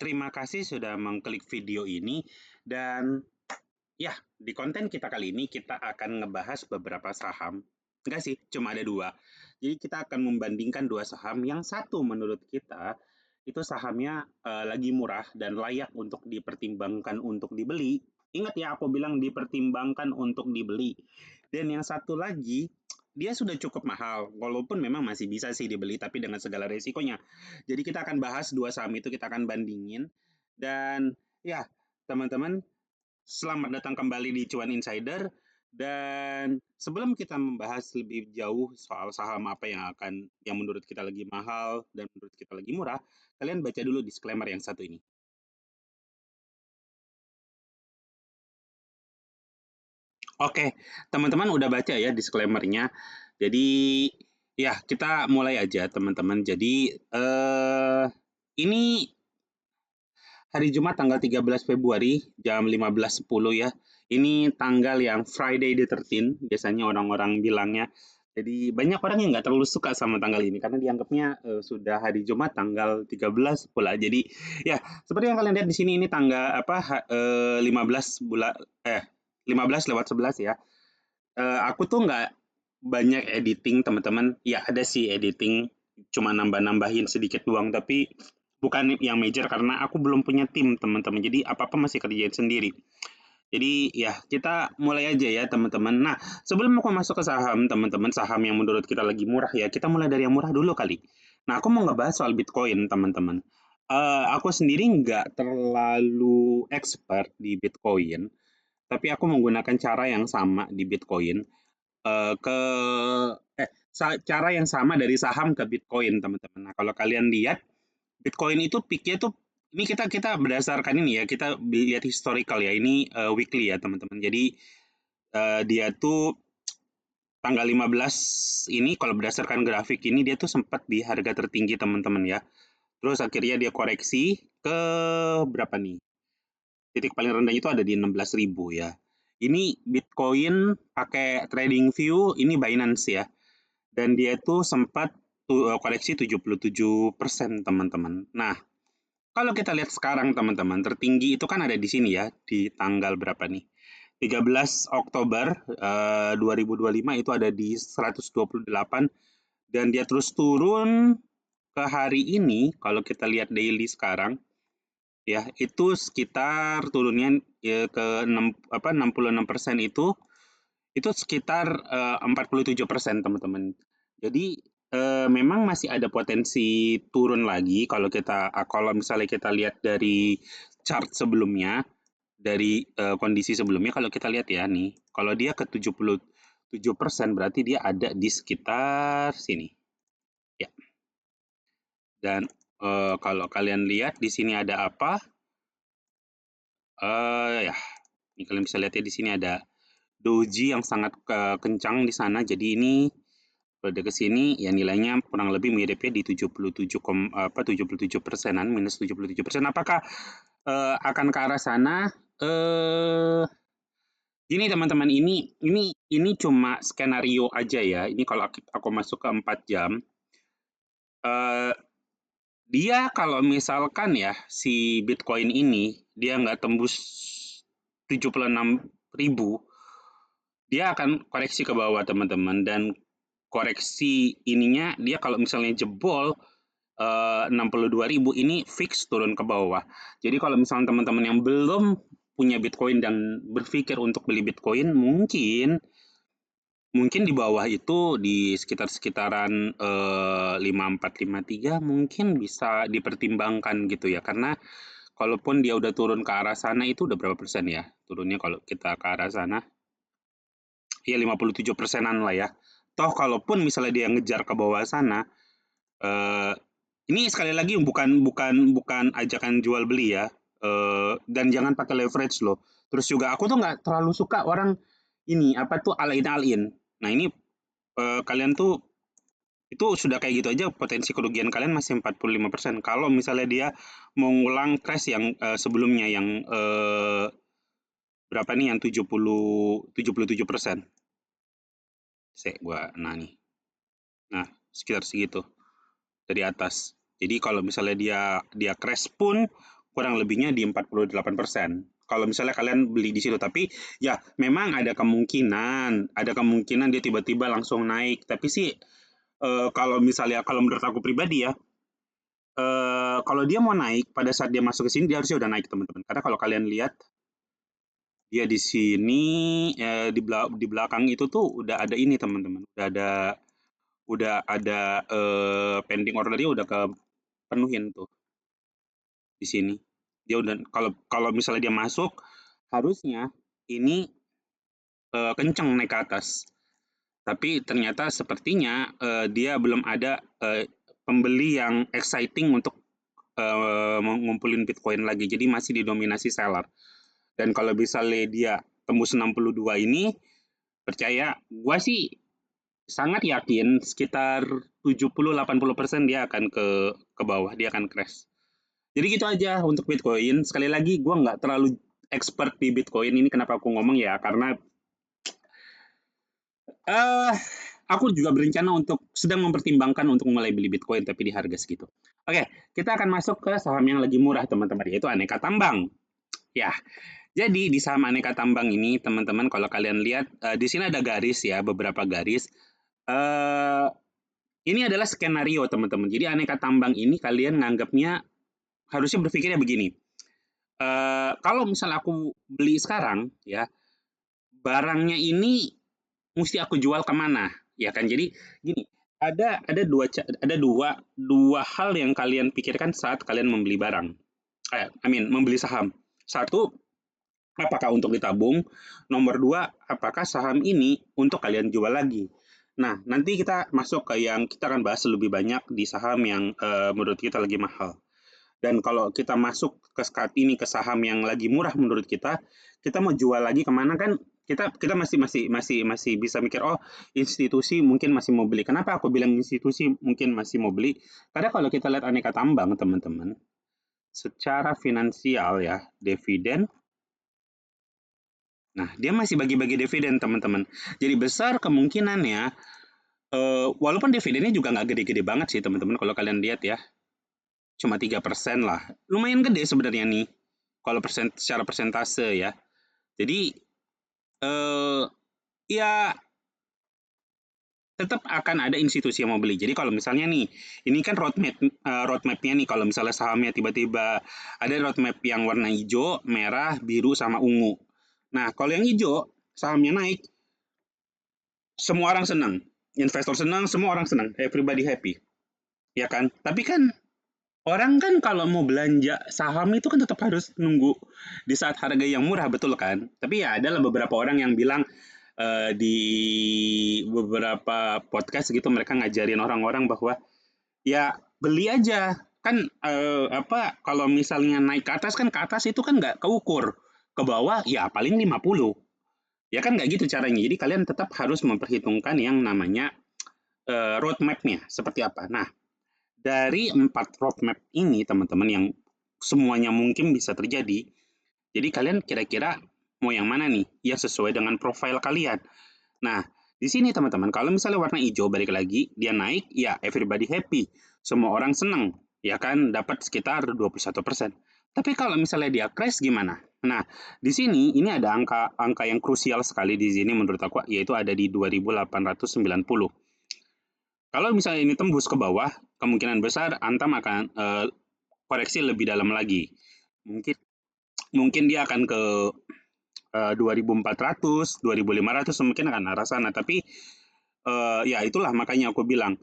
Terima kasih sudah mengklik video ini dan ya, di konten kita kali ini kita akan ngebahas beberapa saham. Enggak sih, cuma ada dua. Jadi kita akan membandingkan dua saham. Yang satu menurut kita itu sahamnya lagi murah dan layak untuk dipertimbangkan untuk dibeli. Ingat ya, aku bilang dipertimbangkan untuk dibeli. Dan yang satu lagi, dia sudah cukup mahal, walaupun memang masih bisa sih dibeli, tapi dengan segala resikonya. Jadi kita akan bahas dua saham itu, kita akan bandingin. Dan ya, teman-teman, selamat datang kembali di Cuan Insider. Dan sebelum kita membahas lebih jauh soal saham apa yang menurut kita lagi mahal dan menurut kita lagi murah, kalian baca dulu disclaimer yang satu ini. Oke, teman-teman udah baca ya disclaimer-nya. Jadi ya kita mulai aja teman-teman. Jadi ini hari Jumat tanggal 13 Februari jam 15.10 ya. Ini tanggal yang Friday the 13th, biasanya orang-orang bilangnya. Jadi banyak orang yang nggak terlalu suka sama tanggal ini karena dianggapnya sudah hari Jumat tanggal 13 pula. Jadi ya seperti yang kalian lihat di sini ini tanggal 15 bulan 15 lewat 11 ya. Aku tuh nggak banyak editing teman-teman. Ya ada sih editing, cuma nambah-nambahin sedikit doang. Tapi bukan yang major karena aku belum punya tim teman-teman. Jadi apa-apa masih kerjain sendiri. Jadi ya kita mulai aja ya teman-teman. Nah sebelum aku masuk ke saham teman-teman, saham yang menurut kita lagi murah ya, kita mulai dari yang murah dulu kali. Nah aku mau ngebahas soal Bitcoin teman-teman. Aku sendiri nggak terlalu expert di Bitcoin, tapi aku menggunakan cara yang sama di Bitcoin eh, ke cara yang sama dari saham ke Bitcoin teman-teman. Nah kalau kalian lihat Bitcoin itu peaknya tuh ini kita kita berdasarkan ini ya kita lihat historical ya ini weekly ya teman-teman. Jadi dia tuh tanggal 15 ini kalau berdasarkan grafik ini dia tuh sempat di harga tertinggi teman-teman ya. Terus akhirnya dia koreksi ke berapa nih? Titik paling rendah itu ada di 16.000 ya. Ini Bitcoin pakai TradingView, ini Binance ya. Dan dia tuh sempat koreksi 77% teman-teman. Nah, kalau kita lihat sekarang teman-teman, tertinggi itu kan ada di sini ya, di tanggal berapa nih? 13 Oktober 2025 itu ada di 128 dan dia terus turun ke hari ini kalau kita lihat daily sekarang ya itu sekitar turunnya ya, ke 66% itu sekitar 47% teman-teman. Jadi memang masih ada potensi turun lagi kalau misalnya kita lihat dari chart sebelumnya, dari kondisi sebelumnya kalau kita lihat ya nih, kalau dia ke 77% berarti dia ada di sekitar sini. Ya. Dan kalau kalian lihat di sini ada apa? Ya, ini kalian bisa lihat ya di sini ada doji yang sangat kencang di sana. Jadi ini pada ke sini ya nilainya kurang lebih miripnya di 77,77%-an minus 77%. Apakah akan ke arah sana? Gini teman-teman, ini cuma skenario aja ya. Ini kalau aku masuk ke 4 jam, eh, dia kalau misalkan ya si Bitcoin ini dia nggak tembus 76.000, dia akan koreksi ke bawah teman-teman dan koreksi ininya dia kalau misalnya jebol 62.000 ini fix turun ke bawah. Jadi kalau misalnya teman-teman yang belum punya Bitcoin dan berpikir untuk beli Bitcoin, mungkin di bawah itu di sekitaran 5453 mungkin bisa dipertimbangkan gitu ya. Karena kalaupun dia udah turun ke arah sana itu udah berapa persen ya turunnya kalau kita ke arah sana? Ya 57%-an lah ya. Toh kalaupun misalnya dia ngejar ke bawah sana, eh, ini sekali lagi bukan ajakan jual beli ya. Dan jangan pakai leverage loh. Terus juga aku tuh nggak terlalu suka orang ini apa tuh all in. Nah ini kalian tuh itu sudah kayak gitu aja potensi kerugian kalian masih 45%. Kalau misalnya dia mau ngulang crash yang sebelumnya yang berapa nih yang 77%. Nah nih. Nah, sekitar segitu dari atas. Jadi kalau misalnya dia crash pun kurang lebihnya di 48%. Kalau misalnya kalian beli di situ, tapi ya memang ada kemungkinan dia tiba-tiba langsung naik. Tapi sih kalau misalnya kalau menurut aku pribadi ya, kalau dia mau naik pada saat dia masuk ke sini dia harusnya udah naik teman-teman. Karena kalau kalian lihat dia di sini di belakang itu tuh udah ada ini teman-teman, udah ada pending ordernya udah kepenuhin tuh di sini. Dia udah kalau kalau misalnya dia masuk harusnya ini kenceng naik ke atas. Tapi ternyata sepertinya dia belum ada pembeli yang exciting untuk ngumpulin Bitcoin lagi. Jadi masih didominasi seller. Dan kalau misalnya dia tembus 62 ini, percaya gua sih sangat yakin sekitar 70-80% dia akan ke bawah, dia akan crash. Jadi gitu aja untuk Bitcoin. Sekali lagi, gue nggak terlalu expert di Bitcoin ini. Kenapa aku ngomong ya? Karena eh aku juga berencana untuk sedang mempertimbangkan untuk mulai beli Bitcoin tapi di harga segitu. Oke, kita akan masuk ke saham yang lagi murah teman-teman, yaitu Aneka Tambang. Ya, jadi di saham Aneka Tambang ini teman-teman kalau kalian lihat di sini ada garis ya, beberapa garis. Eh ini adalah skenario teman-teman. Jadi Aneka Tambang ini kalian nganggapnya harusnya berpikirnya begini. Kalau misalnya aku beli sekarang ya, barangnya ini mesti aku jual kemana, ya kan? Jadi gini, ada dua hal yang kalian pikirkan saat kalian membeli barang. Membeli saham. Satu, apakah untuk ditabung? Nomor dua, apakah saham ini untuk kalian jual lagi? Nah, nanti kita masuk ke yang kita akan bahas lebih banyak di saham yang menurut kita lagi mahal. Dan kalau kita masuk ke saat ini ke saham yang lagi murah menurut kita mau jual lagi kemana kan? Kita masih bisa mikir, oh institusi mungkin masih mau beli. Kenapa aku bilang institusi mungkin masih mau beli? Karena kalau kita lihat Aneka Tambang teman-teman, secara finansial ya dividen, nah dia masih bagi-bagi dividen teman-teman. Jadi besar kemungkinannya, walaupun dividennya juga nggak gede-gede banget sih teman-teman kalau kalian lihat ya, cuma 3% lah. Lumayan gede sebenarnya nih kalau secara persentase ya. Jadi ya tetap akan ada institusi yang mau beli. Jadi kalau misalnya nih, ini kan roadmapnya nih. Kalau misalnya sahamnya tiba-tiba ada roadmap yang warna hijau, merah, biru, sama ungu. Nah kalau yang hijau sahamnya naik, semua orang senang, investor senang, semua orang senang, everybody happy, ya kan? Tapi kan orang kan kalau mau belanja saham itu kan tetap harus nunggu di saat harga yang murah, betul kan? Tapi ya adalah beberapa orang yang bilang di beberapa podcast gitu mereka ngajarin orang-orang bahwa ya beli aja kan kalau misalnya naik ke atas itu kan nggak keukur, ke bawah ya paling 50. Ya kan nggak gitu caranya. Jadi kalian tetap harus memperhitungkan yang namanya roadmap-nya seperti apa. Nah, dari 4 roadmap ini teman-teman yang semuanya mungkin bisa terjadi, jadi kalian kira-kira mau yang mana nih yang sesuai dengan profil kalian. Nah, di sini teman-teman, kalau misalnya warna hijau balik lagi, dia naik, ya everybody happy. Semua orang senang, ya kan dapat sekitar 21%. Tapi kalau misalnya dia crash gimana? Nah, di sini ini ada angka yang krusial sekali di sini menurut aku, yaitu ada di 2890. Kalau misalnya ini tembus ke bawah, kemungkinan besar Antam akan koreksi lebih dalam lagi. Mungkin mungkin dia akan ke 2400, 2500 mungkin akan arah sana. Tapi ya itulah makanya aku bilang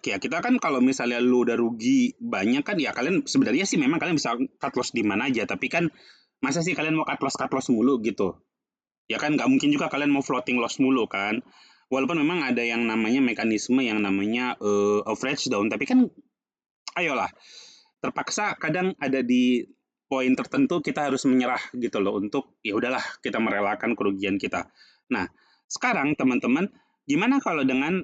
ya kita kan kalau misalnya lu udah rugi banyak kan ya kalian sebenarnya sih memang kalian bisa cut loss di mana aja. Tapi kan masa sih kalian mau cut loss mulu gitu? Ya kan nggak mungkin juga kalian mau floating loss mulu kan? Walaupun memang ada yang namanya mekanisme yang namanya average down, tapi kan ayolah, terpaksa kadang ada di poin tertentu kita harus menyerah gitu loh untuk ya udahlah kita merelakan kerugian kita. Nah, sekarang teman-teman, gimana kalau dengan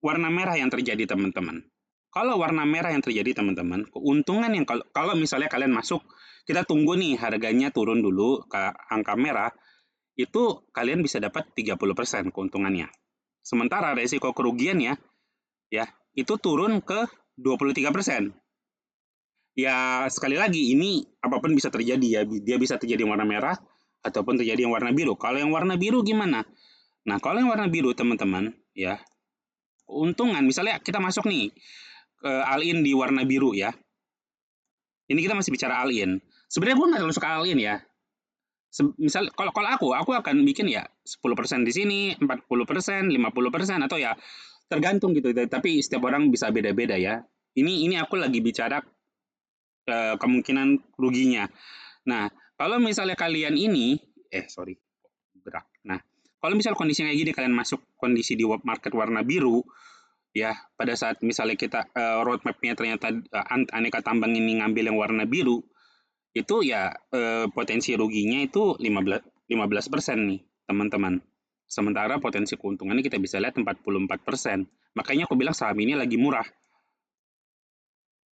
warna merah yang terjadi teman-teman? Kalau warna merah yang terjadi teman-teman, keuntungan yang kalau misalnya kalian masuk, kita tunggu nih harganya turun dulu ke angka merah, itu kalian bisa dapat 30% keuntungannya. Sementara resiko kerugiannya ya itu turun ke 23%. Ya sekali lagi ini apapun bisa terjadi ya. Dia bisa terjadi yang warna merah ataupun terjadi yang warna biru. Kalau yang warna biru gimana? Nah, kalau yang warna biru teman-teman ya, keuntungan misalnya kita masuk nih ke all-in di warna biru ya. Ini kita masih bicara all-in. Sebenarnya gue nggak terlalu suka all-in ya. Misal kalau kalau aku akan bikin ya 10% di sini, 40%, 50% atau ya tergantung gitu. Tapi setiap orang bisa beda-beda ya. Ini aku lagi bicara kemungkinan ruginya. Nah, kalau misalnya kalian ini sorry, gerak. Nah, kalau misal kondisinya kayak gini kalian masuk kondisi di market warna biru ya, pada saat misalnya kita roadmap-nya ternyata aneka tambang ini ngambil yang warna biru, itu ya potensi ruginya itu 15% nih, teman-teman. Sementara potensi keuntungannya kita bisa lihat 44%. Makanya aku bilang saham ini lagi murah.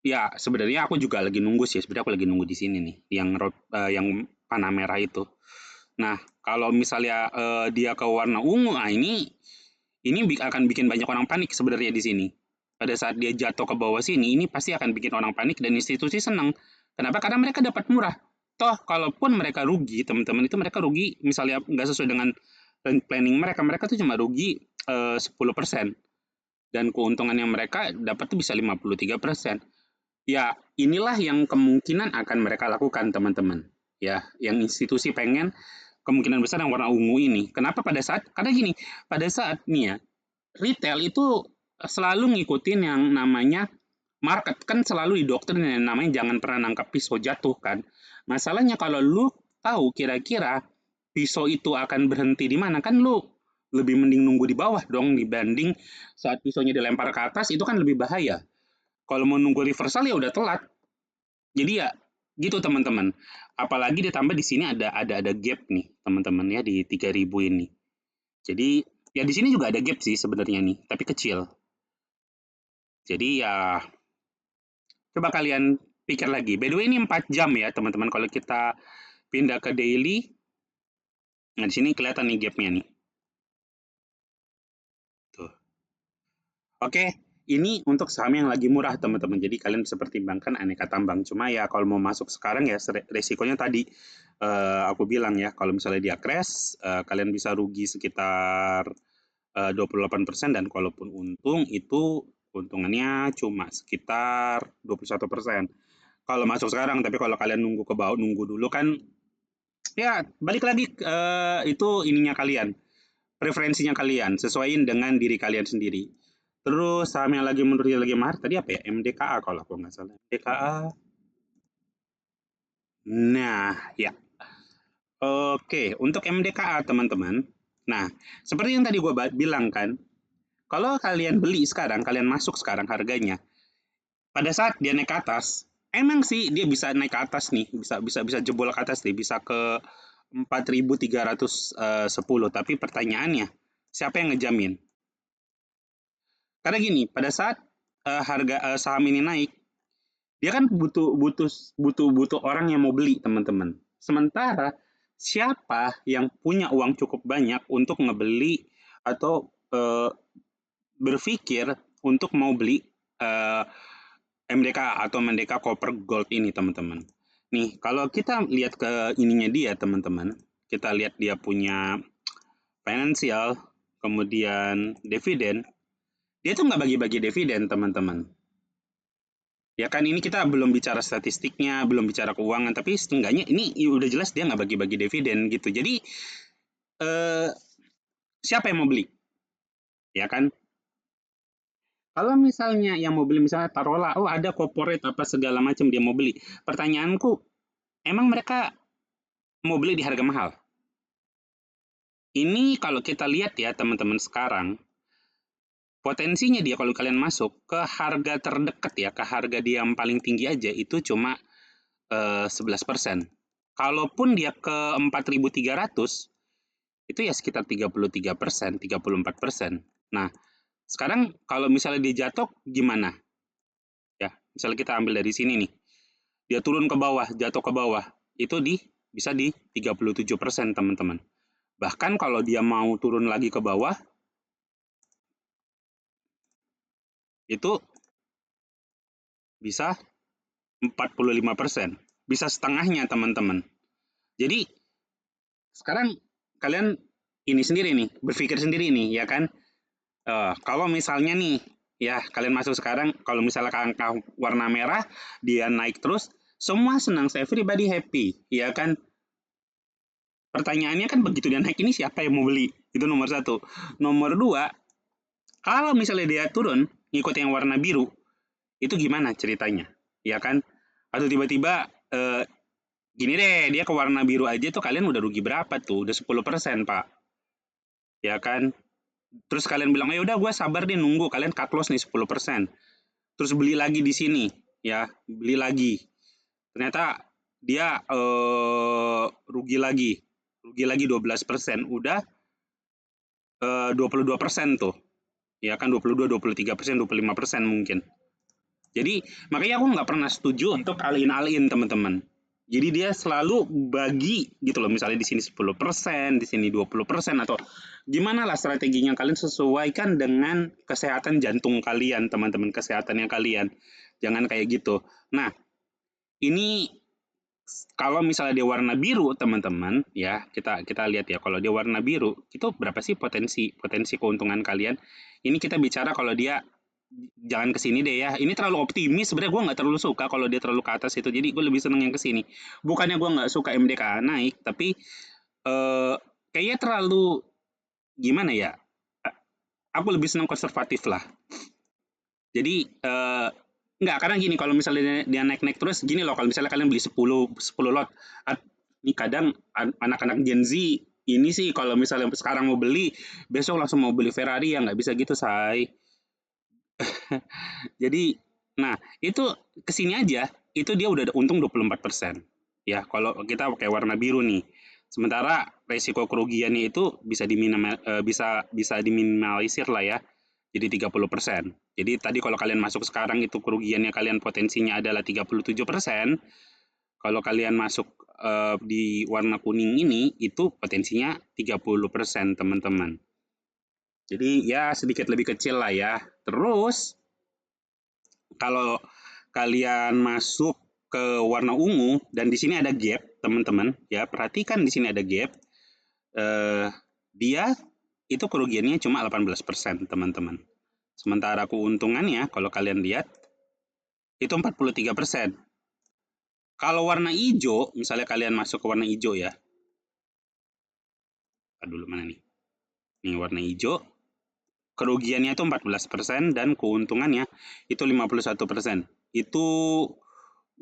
Ya, sebenarnya aku juga lagi nunggu sih. Sebenarnya aku lagi nunggu di sini nih, yang panah merah itu. Nah, kalau misalnya dia ke warna ungu, nah ini akan bikin banyak orang panik sebenarnya di sini. Pada saat dia jatuh ke bawah sini, ini pasti akan bikin orang panik dan institusi senang. Kenapa? Karena mereka dapat murah. Toh, kalaupun mereka rugi, teman-teman itu mereka rugi, misalnya nggak sesuai dengan planning mereka, mereka tuh cuma rugi 10%. Dan keuntungan yang mereka dapat tuh bisa 53%. Ya, inilah yang kemungkinan akan mereka lakukan, teman-teman. Ya, yang institusi pengen kemungkinan besar yang warna ungu ini. Kenapa karena gini, pada saat nih ya, retail itu selalu ngikutin yang namanya market, kan selalu didoktrin yang namanya jangan pernah nangkap pisau jatuh kan. Masalahnya kalau lu tahu kira-kira pisau itu akan berhenti di mana, kan lu lebih mending nunggu di bawah dong dibanding saat pisaunya dilempar ke atas, itu kan lebih bahaya. Kalau mau nunggu reversal ya udah telat. Jadi ya gitu teman-teman. Apalagi ditambah di sini ada gap nih teman-teman ya di 3000 ini. Jadi ya di sini juga ada gap sih sebenarnya nih, tapi kecil. Jadi ya coba kalian pikir lagi. By the way ini 4 jam ya teman-teman kalau kita pindah ke daily. Nah di sini kelihatan nih gapnya nih. Tuh. Oke, ini untuk saham yang lagi murah teman-teman. Jadi kalian bisa pertimbangkan aneka tambang. Cuma ya kalau mau masuk sekarang ya resikonya tadi aku bilang ya, kalau misalnya dia crash, kalian bisa rugi sekitar 28% dan kalaupun untung itu keuntungannya cuma sekitar 21%. Kalau masuk sekarang, tapi kalau kalian nunggu ke bawah, nunggu dulu kan ya balik lagi itu ininya kalian, preferensinya kalian, sesuaiin dengan diri kalian sendiri. Terus saham yang lagi menurut dia lagi mahal tadi apa ya? MDKA kalau aku nggak salah. MDKA. Nah, ya. Oke, untuk MDKA teman-teman. Nah, seperti yang tadi gue bilang kan, kalau kalian beli sekarang, kalian masuk sekarang harganya, pada saat dia naik ke atas, emang sih dia bisa naik ke atas nih, bisa jebol ke atas nih, bisa ke 4.310. Tapi pertanyaannya, siapa yang ngejamin? Karena gini, pada saat harga saham ini naik, dia kan butuh orang yang mau beli, teman-teman. Sementara siapa yang punya uang cukup banyak untuk ngebeli atau berpikir untuk mau beli MDK atau Merdeka Copper Gold ini, teman-teman. Nih, kalau kita lihat ke ininya dia, teman-teman, kita lihat dia punya financial, kemudian dividen, dia tuh nggak bagi-bagi dividen, teman-teman. Ya kan ini kita belum bicara statistiknya, belum bicara keuangan, tapi setengahnya ini udah jelas dia nggak bagi-bagi dividen gitu. Jadi siapa yang mau beli? Ya kan? Kalau misalnya yang mau beli misalnya taruhlah, oh ada corporate apa segala macam dia mau beli. Pertanyaanku, emang mereka mau beli di harga mahal? Ini kalau kita lihat ya teman-teman sekarang, potensinya dia kalau kalian masuk ke harga terdekat ya, ke harga dia yang paling tinggi aja itu cuma 11%. Kalaupun dia ke 4.300, itu ya sekitar 33%, 34%. Nah, sekarang kalau misalnya dia jatuh gimana? Ya, misalnya kita ambil dari sini nih. Dia turun ke bawah, jatuh ke bawah. Itu bisa di 37%, teman-teman. Bahkan kalau dia mau turun lagi ke bawah, itu bisa 45%. Bisa setengahnya, teman-teman. Jadi, sekarang kalian ini sendiri nih, berpikir sendiri nih, ya kan? Kalau misalnya nih, ya kalian masuk sekarang, kalau misalnya angka warna merah, dia naik terus, semua senang, everybody happy, ya kan? Pertanyaannya kan begitu dia naik ini siapa yang mau beli? Itu nomor satu. Nomor dua, kalau misalnya dia turun, ngikut yang warna biru, itu gimana ceritanya? Ya kan? Atau tiba-tiba gini deh, dia ke warna biru aja tuh kalian udah rugi berapa tuh? Udah 10%, Pak. Ya kan? Terus kalian bilang, "Ya udah gue sabar deh nunggu." Kalian cut loss nih 10%. Terus beli lagi di sini, ya, beli lagi. Ternyata dia rugi lagi. Rugi lagi 12%. Udah 22% tuh. Ya kan 22, 23%, 25% mungkin. Jadi makanya aku nggak pernah setuju untuk alin-alin, teman-teman. Jadi dia selalu bagi gitu loh, misalnya di sini 10%, di sini 20%, atau gimana lah strateginya kalian sesuaikan dengan kesehatan jantung kalian, teman-teman, kesehatannya kalian. Jangan kayak gitu. Nah, ini kalau misalnya dia warna biru, teman-teman, ya kita lihat ya, kalau dia warna biru, itu berapa sih potensi keuntungan kalian? Ini kita bicara kalau dia jangan ke sini deh ya. Ini terlalu optimis. Sebenarnya gue nggak terlalu suka kalau dia terlalu ke atas itu. Jadi gue lebih seneng yang ke sini. Bukannya gue nggak suka MDK naik, tapi kayaknya terlalu gimana ya? Aku lebih senang konservatif lah. Jadi nggak, karena gini, kalau misalnya dia naik-naik terus gini loh, kalau misalnya kalian beli 10 lot, ini kadang anak-anak Gen Z ini sih kalau misalnya sekarang mau beli, besok langsung mau beli Ferrari, ya nggak bisa gitu, say. Jadi, nah itu kesini aja, itu dia udah untung 24%. Ya, kalau kita pakai warna biru nih. Sementara resiko kerugiannya itu bisa diminimalisir lah ya. Jadi 30%. Jadi tadi kalau kalian masuk sekarang itu kerugiannya kalian potensinya adalah 37%. Kalau kalian masuk di warna kuning ini itu potensinya 30%, teman-teman. Jadi ya sedikit lebih kecil lah ya. Terus kalau kalian masuk ke warna ungu dan di sini ada gap, teman-teman, ya perhatikan di sini ada gap. Dia itu kerugiannya cuma 18%, teman-teman. Sementara keuntungannya kalau kalian lihat itu 43%. Kalau warna hijau, misalnya kalian masuk ke warna hijau ya. Dulu mana nih? Ini warna hijau. Kerugiannya itu 14% dan keuntungannya itu 51%. Itu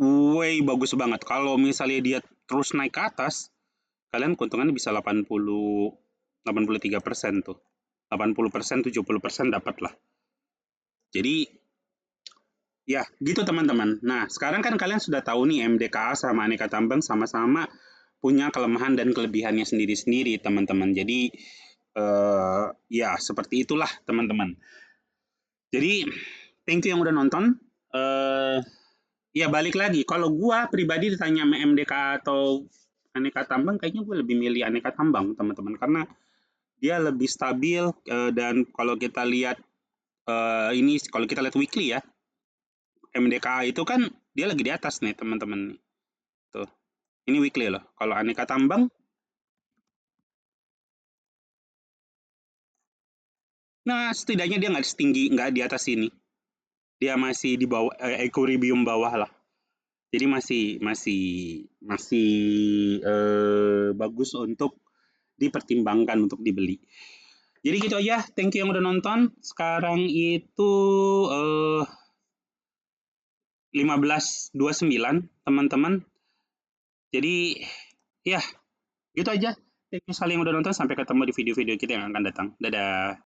way bagus banget. Kalau misalnya dia terus naik ke atas, kalian keuntungannya bisa 83% tuh. 80%, 70% dapat lah. Jadi ya gitu, teman-teman. Nah, sekarang kan kalian sudah tahu nih MDKA sama aneka tambang sama-sama punya kelemahan dan kelebihannya sendiri-sendiri, teman-teman. Jadi ya seperti itulah, teman-teman. Jadi thank you yang udah nonton. Ya balik lagi, kalau gua pribadi ditanya sama MDK atau aneka tambang, kayaknya gue lebih milih aneka tambang, teman-teman, karena dia lebih stabil. Dan kalau kita lihat ini, kalau kita lihat weekly ya, MDK itu kan dia lagi di atas nih, teman-teman. Tuh, ini weekly loh. Kalau aneka tambang, nah setidaknya dia nggak setinggi, nggak di atas ini. Dia masih di bawah, equilibrium bawah lah. Jadi masih bagus untuk dipertimbangkan untuk dibeli. Jadi gitu aja. Thank you yang udah nonton. Sekarang itu 15.29, teman-teman. Jadi ya gitu aja. Thank you sekali yang udah nonton. Sampai ketemu di video-video kita yang akan datang. Dadah.